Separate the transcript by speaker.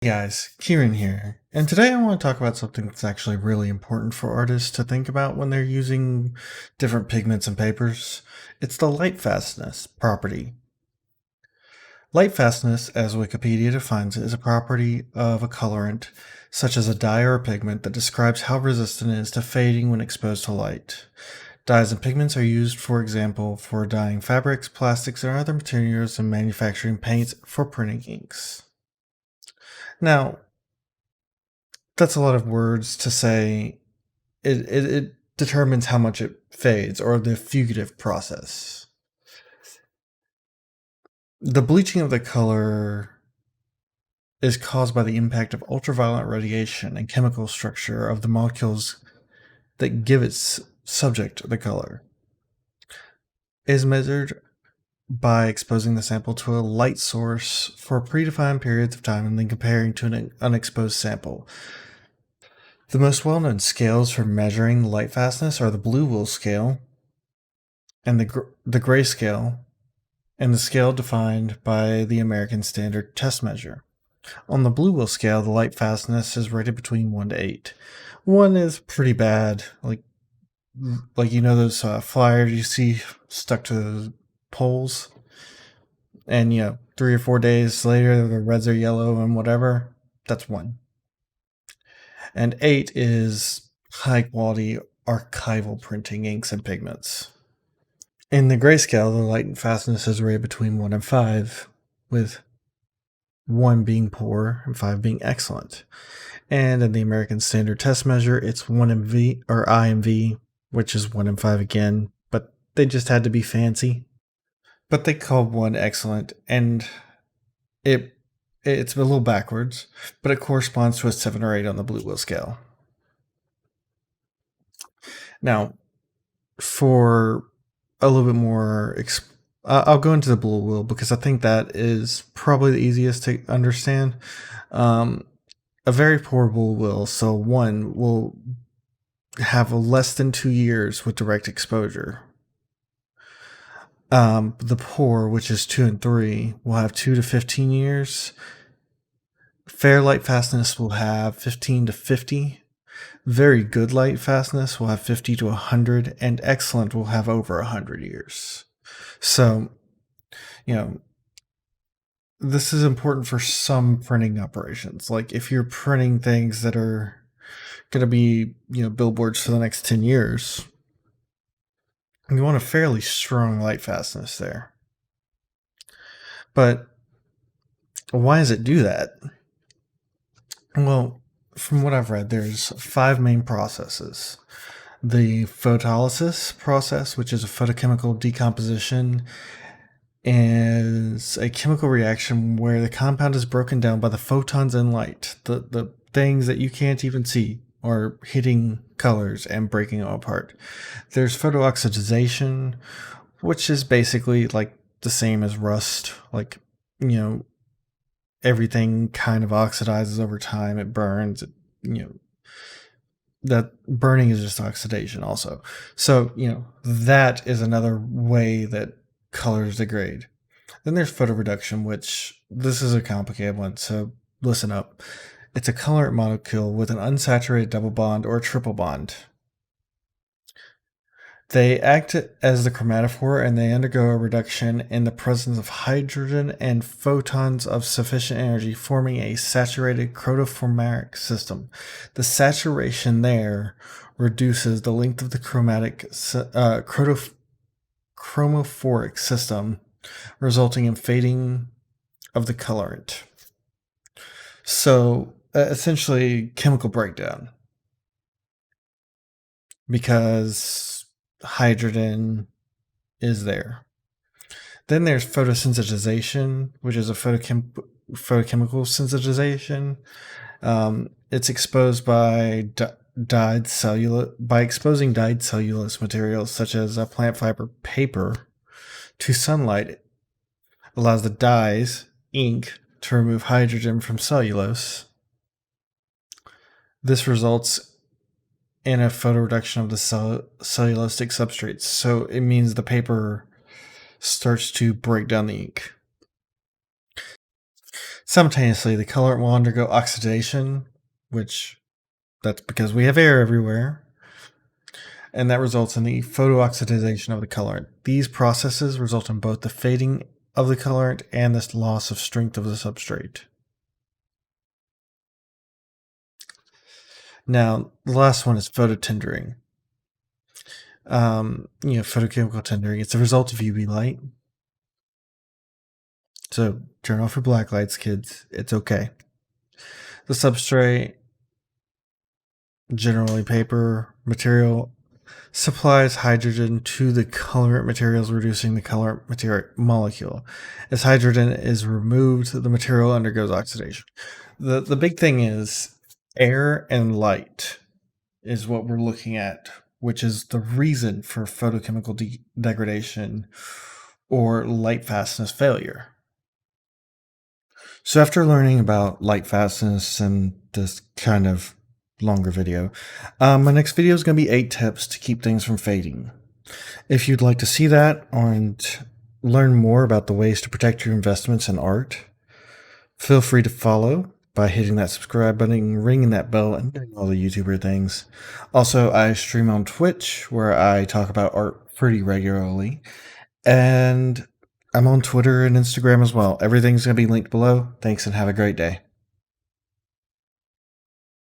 Speaker 1: Hey guys, Kieran here, and today I want to talk about something that's actually really important for artists to think about when they're using different pigments and papers. It's the lightfastness property. Lightfastness, as Wikipedia defines it, is a property of a colorant, such as a dye or a pigment, that describes how resistant it is to fading when exposed to light. Dyes and pigments are used, for example, for dyeing fabrics, plastics, and other materials and manufacturing paints for printing inks. Now, that's a lot of words to say. It determines how much it fades, or the fugitive process. The bleaching of the color is caused by the impact of ultraviolet radiation and chemical structure of the molecules that give its subject the color. It is measured by exposing the sample to a light source for predefined periods of time and then comparing to an unexposed sample. The most well-known scales for measuring light fastness are the blue wool scale and the gray scale, and the scale defined by the American Standard Test Measure. On the blue wheel scale, the light fastness is rated between 1 to 8. 1 is pretty bad, like those flyers you see stuck to the poles, and 3 or 4 days later the reds are yellow and whatever. That's 1. And 8 is high quality archival printing inks and pigments. In the grayscale, the light fastness is rated between 1 and 5, with 1 being poor and 5 being excellent. And in the American Standard Test Measure, it's 1 and V, or I and V, which is 1 and 5 again, but they just had to be fancy. But they called 1 excellent, and it's a little backwards, but it corresponds to a 7 or 8 on the blue wheel scale. Now, for a little bit more I'll go into the blue wheel because I think that is probably the easiest to understand. A very poor blue wheel, so 1 will have less than 2 years with direct exposure. The poor, which is 2 and 3, will have 2 to 15 years. Fair light fastness will have 15 to 50. Very good light fastness will have 50 to 100, and excellent will have over 100 years. So, this is important for some printing operations. Like if you're printing things that are going to be, billboards for the next 10 years, you want a fairly strong light fastness there. But why does it do that? Well, from what I've read, there's 5 main processes. The photolysis process, which is a photochemical decomposition, is a chemical reaction where the compound is broken down by the photons in light, the things that you can't even see, or hitting colors and breaking them apart. There's photooxidization, which is basically like the same as rust. Like, everything kind of oxidizes over time. It burns. That burning is just oxidation also. So, that is another way that colors degrade. Then there's photoreduction, which this is a complicated one, so listen up. It's a colorant molecule with an unsaturated double bond or triple bond. They act as the chromatophore, and they undergo a reduction in the presence of hydrogen and photons of sufficient energy, forming a saturated chromophoric system. The saturation there reduces the length of the chromophoric system, resulting in fading of the colorant. So essentially chemical breakdown, because hydrogen is there. Then there's photosensitization, which is a photochemical sensitization. It's exposed by exposing dyed cellulose materials such as plant fiber paper to sunlight. It allows the dyes, ink, to remove hydrogen from cellulose. This results in a photoreduction of the cellulosic substrates. So it means the paper starts to break down the ink. Simultaneously, the colorant will undergo oxidation, which that's because we have air everywhere, and that results in the photooxidization of the colorant. These processes result in both the fading of the colorant and this loss of strength of the substrate. Now, the last one is phototendering. Photochemical tendering. It's a result of UV light. So turn off your black lights, kids. It's okay. The substrate, generally paper material, supplies hydrogen to the colorant materials, reducing the colorant material molecule. As hydrogen is removed, the material undergoes oxidation. The big thing is air and light is what we're looking at, which is the reason for photochemical degradation or light fastness failure. So after learning about light fastness and this kind of longer video, my next video is going to be 8 tips to keep things from fading. If you'd like to see that and learn more about the ways to protect your investments in art, feel free to follow by hitting that subscribe button, ringing that bell, and doing all the YouTuber things. Also, I stream on Twitch where I talk about art pretty regularly. And I'm on Twitter and Instagram as well. Everything's going to be linked below. Thanks and have a great day.